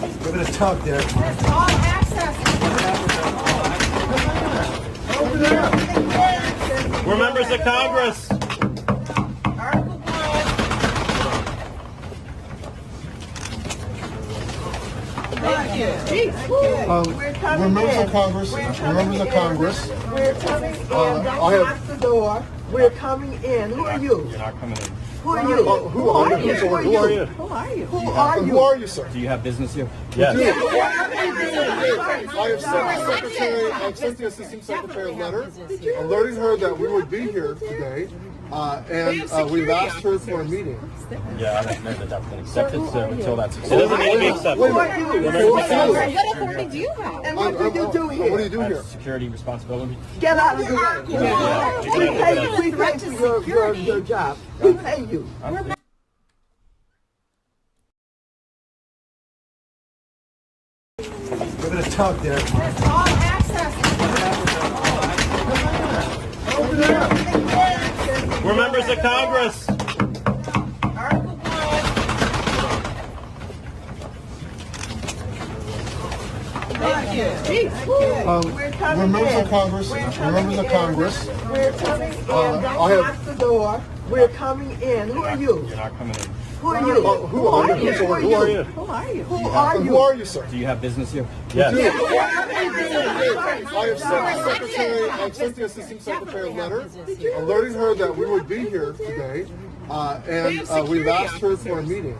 Give it a tug there. It's all access. Over there. We're members of Congress. Article 12. We're members of Congress. We're members of Congress. We're coming in. Don't lock the door. We're coming in. Who are you? You're not coming in. Who are you? Who are you? Who are you? Who are you? Who are you, sir? Do you have business here? Yes. I have sent the secretary. I've sent the assistant secretary a letter alerting her that we would be here today, and we've asked her for a meeting. Yeah, I don't know that that's been accepted, so until that's accepted. It doesn't need to be accepted. What authority do you have? And what do you do here? What do you do here? Security responsibility. Get out of the way. We pay for your job. We pay you. Give it a tug there. It's all access. Over there. We're members of Congress. Article 12. We're members of Congress. We're members of Congress. We're coming in. Don't I have- lock the door. We're coming in. Who are you? You're not coming in. Who are you? Who are you? Who are you? Who are you? Who are you, sir? Do you have business here? Yes. I have sent the secretary. I've sent the assistant secretary a letter alerting her that we would be here today, and we've asked her for a meeting.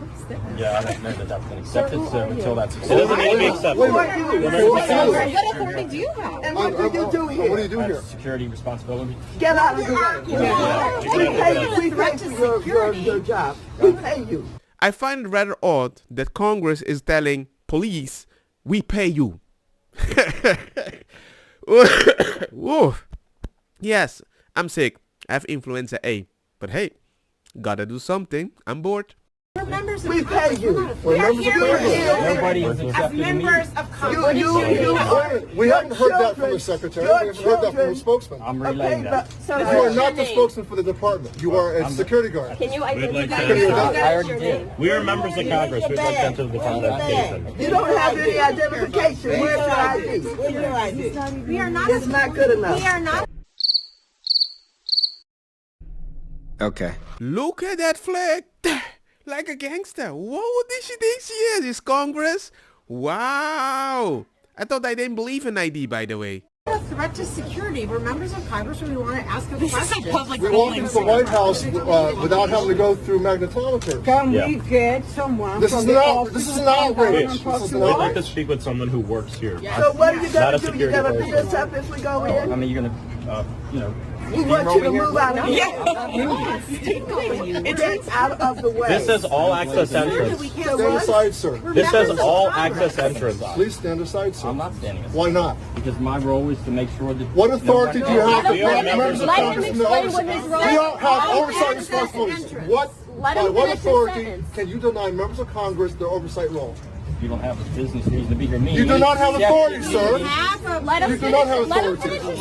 Yeah, I don't know that that's been accepted, so until that's accepted. It doesn't need to be accepted. Who are you? What authority do you have? And what do you do here? What do you do here? Security responsibility. Get out of the way. We pay for your job. We pay you. I find it rather odd that Congress is telling police, we pay you. Woof. Yes, I'm sick. I have influenza A. But hey, gotta do something. I'm bored. We pay you. We're members of Congress. Nobody has accepted the meeting. Of Congress. We haven't heard that from the secretary. We haven't heard that from the spokesman. I'm relaying that. So You are not the spokesman for the department. You are a security guard. Can you We'd like identify to- yourself? I already did. We are members of Congress. We'd like them to the Congress. you don't have any identification. Where's your ID? Where's your ID? We are not. It's not good enough. We are not. Okay. Look at that flag. Like a gangster. Whoa, this she thinks she is. It's Congress. Wow. I thought I didn't believe in ID, by the way. A threat to security. We're members of Congress and we want to ask a question. We walked into the White House without having to go through magnetometers. Can Yeah. we get someone This is an outrage. This is an outrage. This is an We'd like outrage. to speak with someone who works here. So what are you Not gonna a do? You security gonna person. pick us up if we go I in? mean, you're gonna, We want you to move out of here. It's Get out of the way. This says all access entrance. Stand aside, sir. This says all access entrance. Please stand aside, sir. I'm not standing aside. Why not? Because my role is to make sure that... What authority do you have to We are block members members of of Let him Congress from the explain what oversight? his role We don't have is. oversight responsibilities. What, Let by him what finish his authority sentence. can you deny members of Congress their oversight role? You don't have a business reason to be here. You do not have authority, sir. Let him You do finish not have it. Let him authority. finish his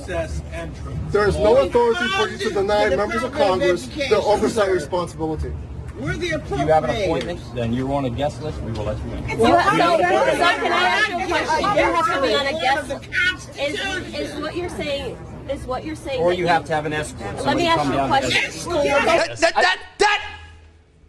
sentence. There is no authority for you to deny members of Congress their oversight responsibility. We're the If you have an appointment, then you're on a guest list, we will let you in. So can I ask you a question? You have to be on a guest. Is what you're saying? Is what you're saying? Or that you have to have an escort. Let me Somebody ask come you a down and question.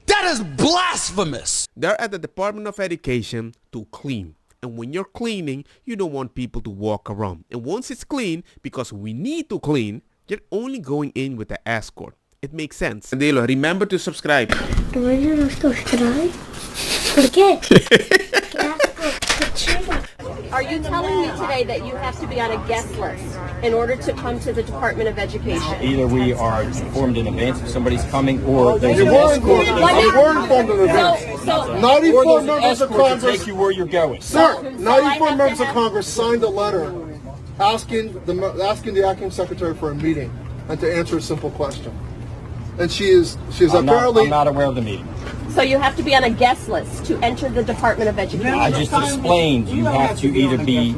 That is blasphemous. They're at the Department of Education to clean. And when you're cleaning, you don't want people to walk around. And once it's clean, because we need to clean, you're only going in with the escort. It makes sense. Dilo, remember to subscribe. ¿Por qué? Are you telling me today that you have to be on a guest list in order to come to the Department of Education? Either we are informed in advance if somebody's coming, or there's You an were escort. informed. You were informed in advance. So 94 Or there's an members of escort to Congress. take you where you're going. Sir, So I 94 have members to of have- Congress signed a letter asking the acting secretary for a meeting and to answer a simple question. And she is apparently... I'm not aware of the meeting. So you have to be on a guest list to enter the Department of Education. I just explained you have to either be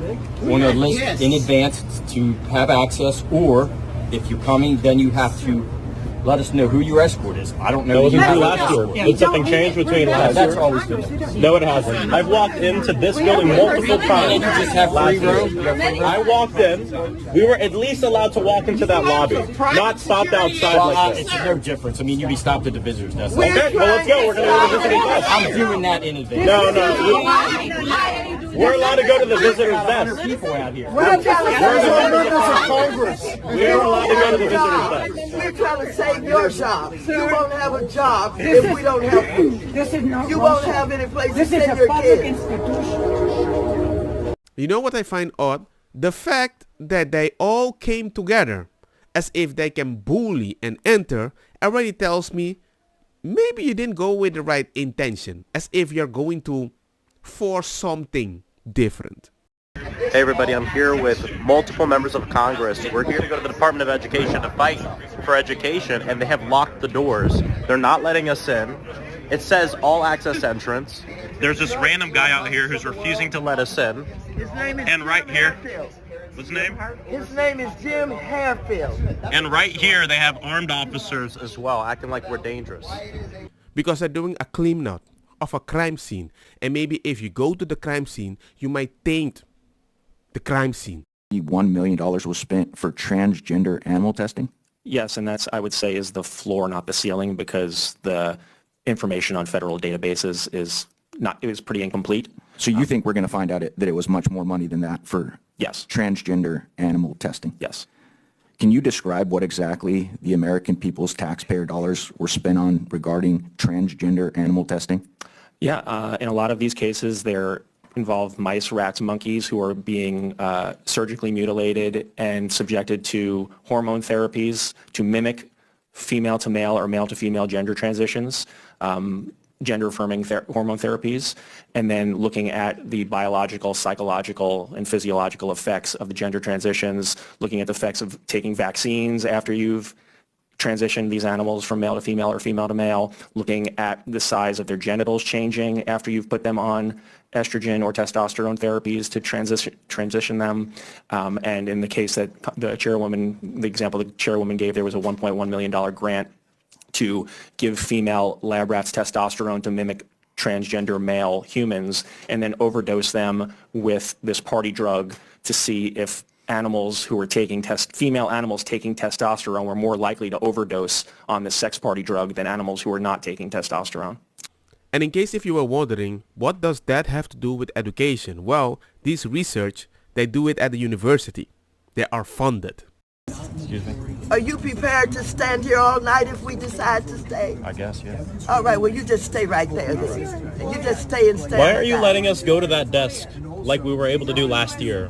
on a list in advance to have access, or if you're coming, then you have to Let us know who your escort is. I don't know. That wasn't who true you last year. escort. Did something change between last That's year? always been. No, it hasn't. I've walked into this building multiple times. Did you just have free room? I walked in. We were at least allowed to walk into that lobby, not stopped outside Well, like this. it's no difference. I mean, you'd be stopped at the visitor's desk. Okay, well, let's go. We're going to go to the visitor's desk. I'm doing that in advance. No. We're allowed to go to the visitor's desk. People out here. Where's our members of Congress? We're allowed to go to the visitor's desk. We're trying to save your job. You won't have a job if we don't help you. You won't have any place to send your kids. You know what I find odd? The fact that they all came together as if they can bully and enter already tells me maybe you didn't go with the right intention, as if you're going to force something different. Hey everybody, I'm here with multiple members of Congress. We're here to go to the Department of Education to fight for education, and they have locked the doors. They're not letting us in. It says all access entrance. There's this random guy out here who's refusing to let us in. His name is And right Jim here- Harefield. What's his name? His name is Jim Harefield. And right here they have armed officers as well, acting like we're dangerous. Because they're doing a clean-up of a crime scene, and maybe if you go to the crime scene, you might taint the crime scene. $1 million was spent for transgender animal testing? Yes, and that's, I would say, is the floor, not the ceiling, because the information on federal databases is pretty incomplete. So you think we're going to find out that it was much more money than that for Yes. transgender animal testing? Yes. Can you describe what exactly the American people's taxpayer dollars were spent on regarding transgender animal testing? Yeah, in a lot of these cases, they're involve mice, rats, monkeys who are being surgically mutilated and subjected to hormone therapies to mimic female to male or male to female gender transitions, gender-affirming hormone therapies, and then looking at the biological, psychological, and physiological effects of the gender transitions, looking at the effects of taking vaccines after you've transition these animals from male to female or female to male, looking at the size of their genitals changing after you've put them on estrogen or testosterone therapies to transition them. And in the case that the example the chairwoman gave, there was a $1.1 million grant to give female lab rats testosterone to mimic transgender male humans and then overdose them with this party drug to see if animals who were taking female animals taking testosterone were more likely to overdose on the sex party drug than animals who were not taking testosterone. And in case if you were wondering, what does that have to do with education? Well, this research, they do it at the university. They are funded. Excuse me? Are you prepared to stand here all night if we decide to stay? I guess, yeah. All right, well, you just stay right there then. And you just stay and stand. Why are you aside. letting us go to that desk like we were able to do last year?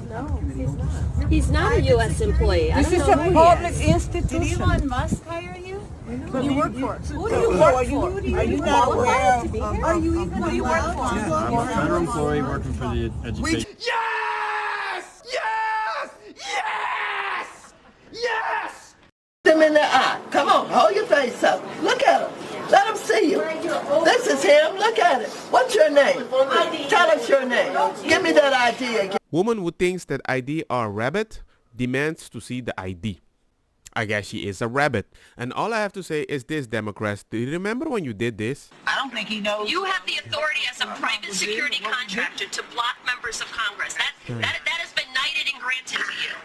No, he's not. He's not a U.S. employee. This is a public institution. Did Elon Musk hire you? Who do you work for? Who do you work for? Are you not aware of, Are you even? Who do you work for? I'm a federal employee working for the education. Yes! Yes! Yes! Yes! Them in the eye. Come on, hold your face up. Look at him. Let him see you. This is him. Look at it. What's your name? Tell us your name. Give me that ID again. Woman who thinks that ID are rabbit demands to see the ID. I guess she is a rabbit. And all I have to say is this, Democrats, do you remember when you did this? I don't think he knows. You have the authority as a private security contractor to block members of Congress. That has been knighted and granted to you.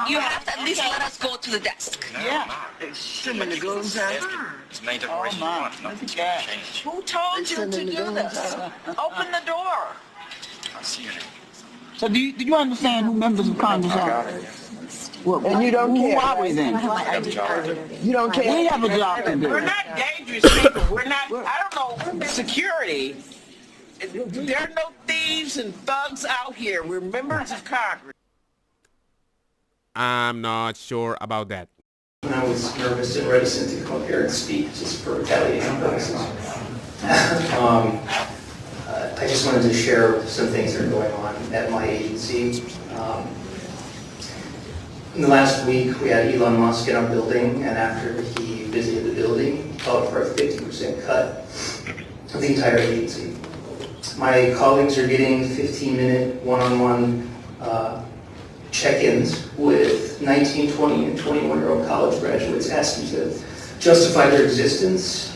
You have to at least let us go to the desk. Yeah. Swimming the goons have. Oh my. Look at that. Who told you to do this? Open the door. So do you understand who members of Congress are? Well, And you don't care. Who are we then? You don't care. We have a job to do. We're not dangerous people. We're not, I don't know, security. There are no thieves and thugs out here. We're members of Congress. I'm not sure about that. I was nervous and reticent to come up here and speak just for retaliation purposes. I just wanted to share some things that are going on at my agency. In the last week, we had Elon Musk in our building, and after he visited the building, he called for a 50% cut of the entire agency. My colleagues are getting 15-minute one-on-one check-ins with 19, 20, and 21-year-old college graduates asking to justify their existence.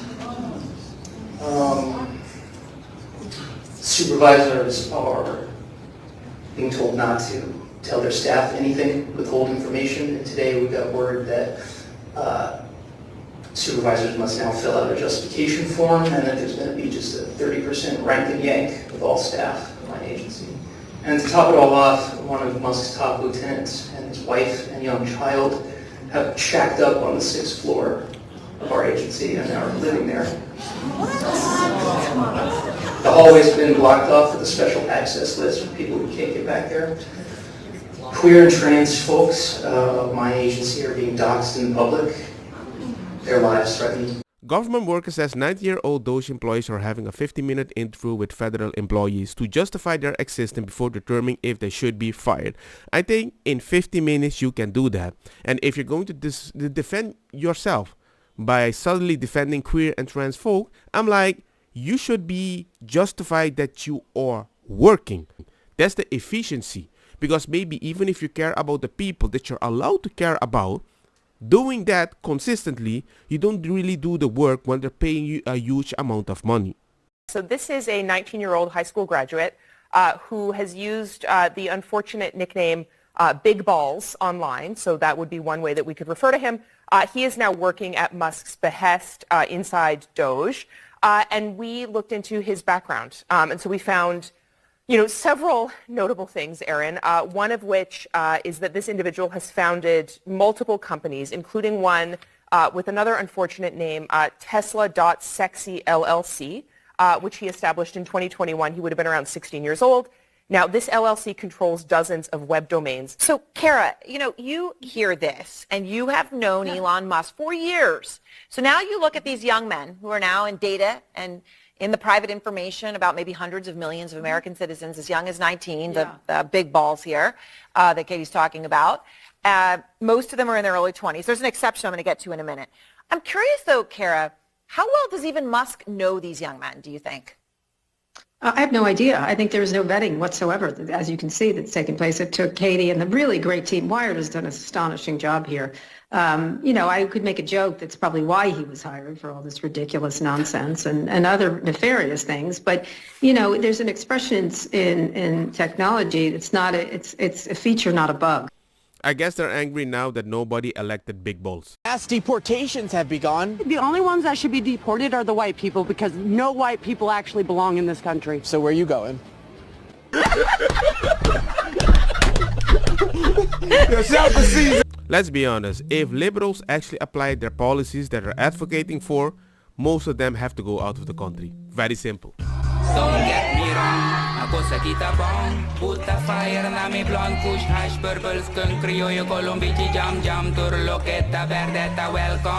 Supervisors are being told not to tell their staff anything, withhold information, and today we got word that supervisors must now fill out a justification form, and that there's going to be just a 30% rank and yank with all staff of my agency. And to top it all off, one of Musk's top lieutenants and his wife and young child have shacked up on the 6th floor of our agency and are living there. The hallway's been blocked off with a special access list for people who can't get back there. Queer and trans folks of my agency are being doxxed in public. Their lives threatened. Government worker says 90-year-old DOGE employees are having a 50-minute interview with federal employees to justify their existence before determining if they should be fired. I think in 50 minutes you can do that. And if you're going to defend yourself by suddenly defending queer and trans folk, I'm like, you should be justified that you are working. That's the efficiency. Because maybe even if you care about the people that you're allowed to care about, doing that consistently, you don't really do the work when they're paying you a huge amount of money. So this is a 19-year-old high school graduate who has used the unfortunate nickname Big Balls online. So that would be one way that we could refer to him. He is now working at Musk's behest inside DOGE. And we looked into his background. And so we found several notable things, Aaron, one of which is that this individual has founded multiple companies, including one with another unfortunate name, Tesla.Sexy LLC, which he established in 2021. He would have been around 16 years old. Now, this LLC controls dozens of web domains. So, Kara, you hear this, and you have known Elon Musk for years. So now you look at these young men who are now in data and in the private information about maybe hundreds of millions of American citizens as young as 19, the big balls here that Katie's talking about. Most of them are in their early 20s. There's an exception I'm going to get to in a minute. I'm curious, though, Kara, how well does even Musk know these young men, do you think? I have no idea. I think there was no vetting whatsoever, as you can see, that's taken place. It took Katie and the really great team. Wired has done an astonishing job here. I could make a joke that's probably why he was hired for all this ridiculous nonsense and other nefarious things. But, there's an expression in technology. It's a feature, not a bug. I guess they're angry now that nobody elected Big Balls. Mass deportations have begun. The only ones that should be deported are the white people because no white people actually belong in this country. So where are you going? Let's be honest, if liberals actually apply their policies that are advocating for, most of them have to go out of the country. Very simple. Don't get me wrong, ako sa kita bong Puta fire na mi blonde kush hash purple skunk Criollo colombici jam jam Turlo keta verdeta welcome